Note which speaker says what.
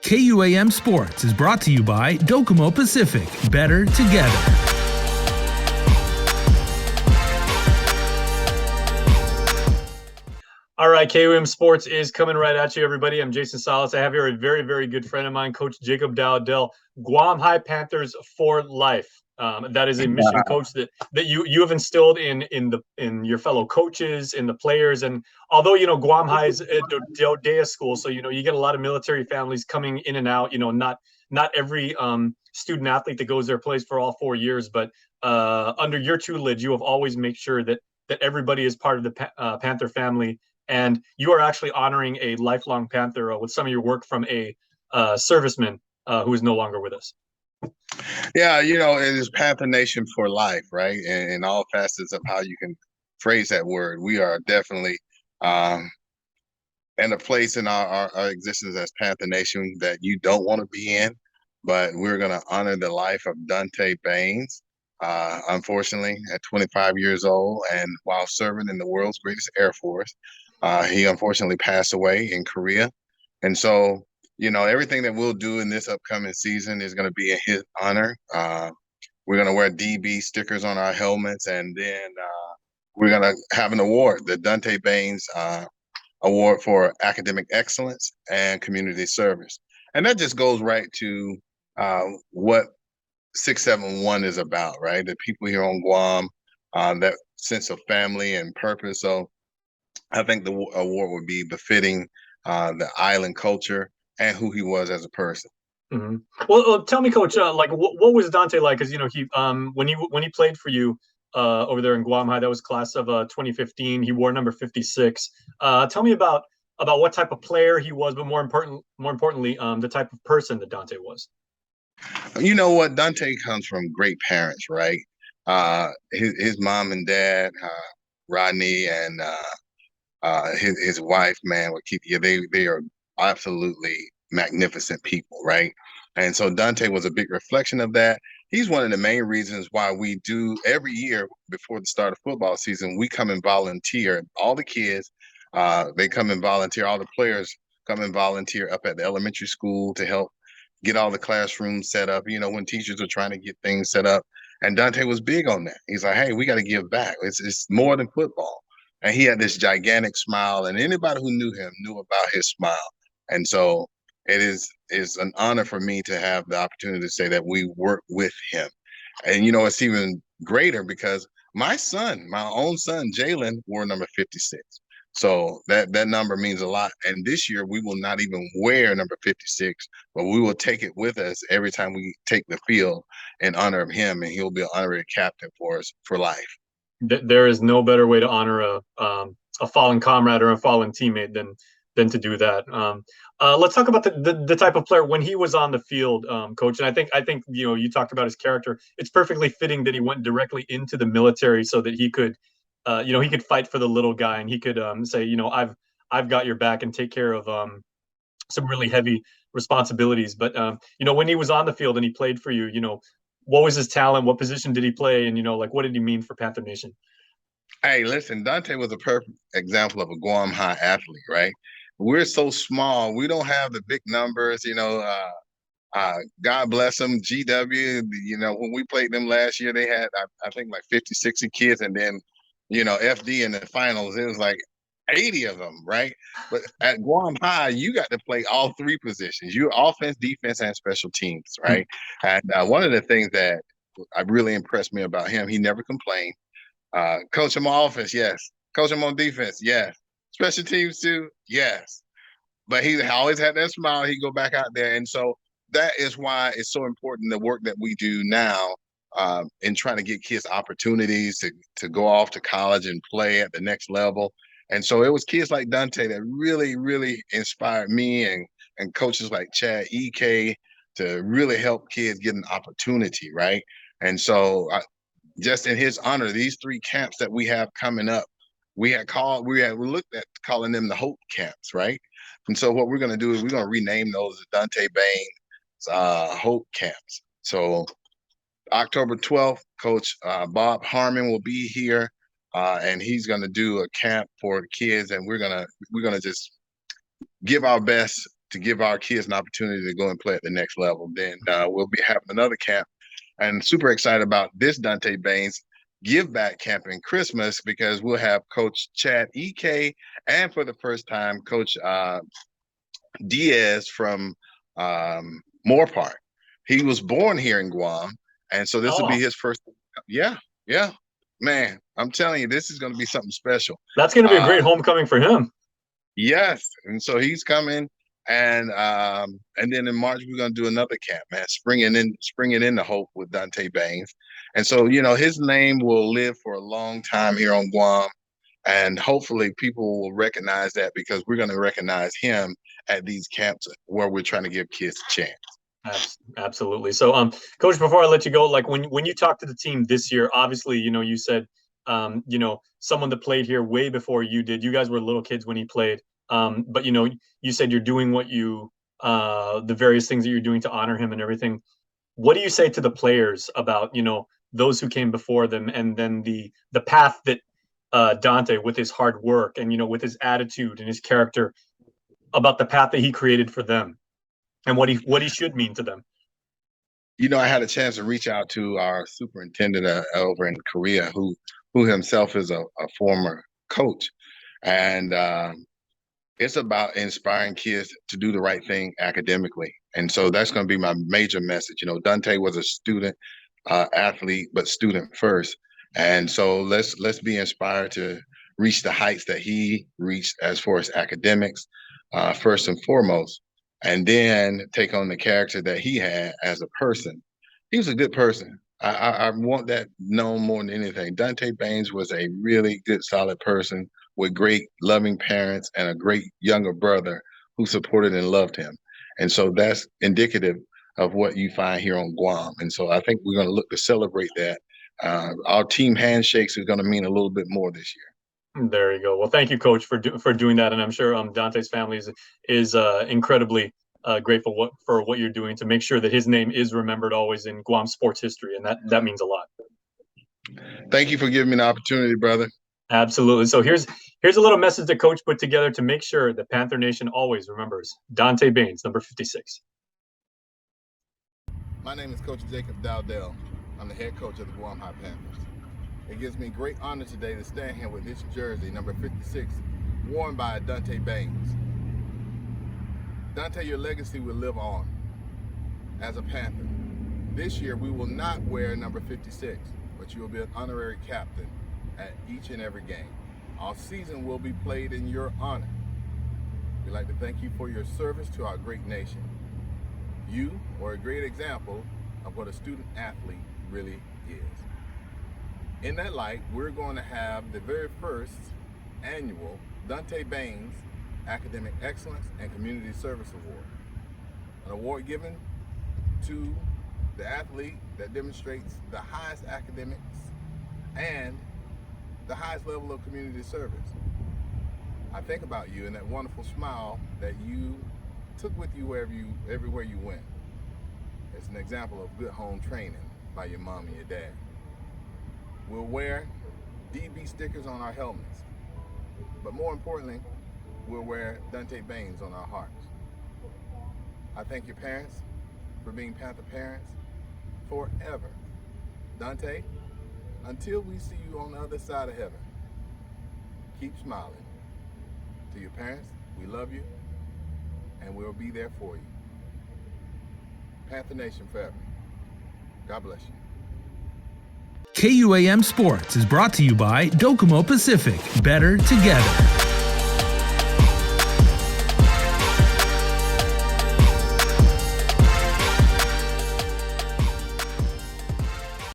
Speaker 1: KUAM Sports is brought to you by Docomo Pacific. Better together.
Speaker 2: All right, KUM Sports is coming right at you, everybody. I'm Jason Salas. I have here a very, very good friend of mine, Coach Jacob Dowdell, Guam High Panthers for life. That is a mission, Coach, that you have instilled in your fellow coaches, in the players, and although Guam High is a day school, so you get a lot of military families coming in and out. Not every student athlete that goes there plays for all 4 years, but under your tutelage, you have always made sure that everybody is part of the Panther family. And you are actually honoring a lifelong Panther with some of your work from a serviceman who is no longer with us.
Speaker 3: Yeah, it is Panther Nation for life, right? In all facets of how you can phrase that word. We are definitely in a place in our existence as Panther Nation that you don't want to be in, but we're going to honor the life of Dante Banes. Unfortunately, at 25 years old and while serving in the world's greatest Air Force, he unfortunately passed away in Korea. And so, everything that we'll do in this upcoming season is going to be in his honor. We're going to wear DB stickers on our helmets, and then we're going to have an award, the Dante Banes Award for Academic Excellence and Community Service. And that just goes right to what 671 is about, right? The people here on Guam, that sense of family and purpose. So I think the award would be befitting the island culture and who he was as a person.
Speaker 2: Mm-hmm. Well, tell me, Coach, what was Dante like? Because he when he played for you over there in Guam High, that was class of 2015. He wore number 56. Tell me about what type of player he was, but more importantly, the type of person that Dante was.
Speaker 3: You know what? Dante comes from great parents, right? His mom and dad, Rodney, and his wife, man, would keep you. They are absolutely magnificent people, right? And so Dante was a big reflection of that. He's one of the main reasons why we do every year before the start of football season, we come and volunteer. All the kids, they come and volunteer. All the players come and volunteer up at the elementary school to help get all the classrooms set up, when teachers are trying to get things set up. And Dante was big on that. He's like, hey, we got to give back. It's more than football. And he had this gigantic smile, and anybody who knew him knew about his smile. And so it is an honor for me to have the opportunity to say that we work with him. And, it's even greater because my own son, Jalen, wore number 56. So that number means a lot. And this year we will not even wear number 56, but we will take it with us every time we take the field in honor of him, and he'll be an honorary captain for us for life.
Speaker 2: There is no better way to honor a fallen comrade or a fallen teammate than to do that. Let's talk about the type of player when he was on the field, Coach. And I think you talked about his character. It's perfectly fitting that he went directly into the military so that he could, he could fight for the little guy, and he could say, I've got your back, and take care of some really heavy responsibilities. But when he was on the field and he played for you, what was his talent? What position did he play? And, what did he mean for Panther Nation?
Speaker 3: Hey, listen, Dante was a perfect example of a Guam High athlete, right? We're so small. We don't have the big numbers, God bless them, GW. When we played them last year, they had, I think, like 50, 60 kids. And then, FD in the finals, it was like 80 of them, right? But at Guam High, you got to play all three positions. You're offense, defense, and special teams, right? And one of the things that really impressed me about him, he never complained. Coach him on offense, yes. Coach him on defense, yes. Special teams too, yes. But he always had that smile. He'd go back out there. And so that is why it's so important, the work that we do now in trying to get kids opportunities to go off to college and play at the next level. And so it was kids like Dante that really, really inspired me and coaches like Chad EK to really help kids get an opportunity, right? And so just in his honor, these 3 camps that we have coming up, we looked at calling them the Hope Camps, right? And so what we're going to do is we're going to rename those as Dante Banes Hope Camps. So October 12th, Coach Bob Harmon will be here. And he's going to do a camp for kids, and we're gonna just give our best to give our kids an opportunity to go and play at the next level. Then we'll be having another camp, and super excited about this Dante Banes give back camp in Christmas, because we'll have Coach Chad EK and for the first time Coach Diaz from Moorpark. He was born here in Guam, and so this will be his first. Yeah, man, I'm telling you, this is going to be something special.
Speaker 2: That's going to be a great homecoming for him.
Speaker 3: Yes, and so he's coming, and then in March we're going to do another camp, man, springing into hope with Dante Banes. And so, you know, his name will live for a long time here on Guam, and hopefully people will recognize that, because we're going to recognize him at these camps where we're trying to give kids a chance.
Speaker 2: Absolutely. So, Coach, before I let you go, like when you talked to the team this year, obviously, you know, you said, you know, someone that played here way before you did. You guys were little kids when he played. But, you know, you said you're doing what you, the various things that you're doing to honor him and everything. What do you say to the players about, you know, those who came before them, and then the path that Dante, with his hard work and, you know, with his attitude and his character, about the path that he created for them and what he should mean to them?
Speaker 3: You know, I had a chance to reach out to our superintendent over in Korea, who himself is a former coach, and it's about inspiring kids to do the right thing academically. And so that's going to be my major message. You know, Dante was a student athlete, but student first. And so let's be inspired to reach the heights that he reached as far as academics, first and foremost, and then take on the character that he had as a person. He was a good person. I want that known more than anything. Dante Banes was a really good, solid person with great, loving parents and a great younger brother who supported and loved him. And so that's indicative of what you find here on Guam. And so I think we're going to look to celebrate that. Our team handshakes are going to mean a little bit more this year.
Speaker 2: There you go. Well, thank you, Coach, for doing that. And I'm sure Dante's family is incredibly grateful for what you're doing to make sure that his name is remembered always in Guam sports history. And that means a lot.
Speaker 3: Thank you for giving me the opportunity, brother.
Speaker 2: Absolutely. So here's a little message that Coach put together to make sure that Panther Nation always remembers Dante Banes, number 56.
Speaker 4: My name is Coach Jacob Dowdell. I'm the head coach of the Guam High Panthers. It gives me great honor today to stand here with this jersey, number 56, worn by Dante Banes. Dante, your legacy will live on as a Panther. This year, we will not wear number 56, but you will be an honorary captain at each and every game. Our season will be played in your honor. We'd like to thank you for your service to our great nation. You are a great example of what a student athlete really is. In that light, we're going to have the very first annual Dante Banes Academic Excellence and Community Service Award. An award given to the athlete that demonstrates the highest academics and the highest level of community service. I think about you and that wonderful smile that you took with you everywhere you went. It's an example of good home training by your mom and your dad. We'll wear DB stickers on our helmets, but more importantly, we'll wear Dante Banes on our hearts. I thank your parents for being Panther parents forever. Dante, until we see you on the other side of heaven, keep smiling. To your parents, we love you, and we'll be there for you. Panther Nation forever. God bless you.
Speaker 1: KUAM Sports is brought to you by Docomo Pacific. Better together.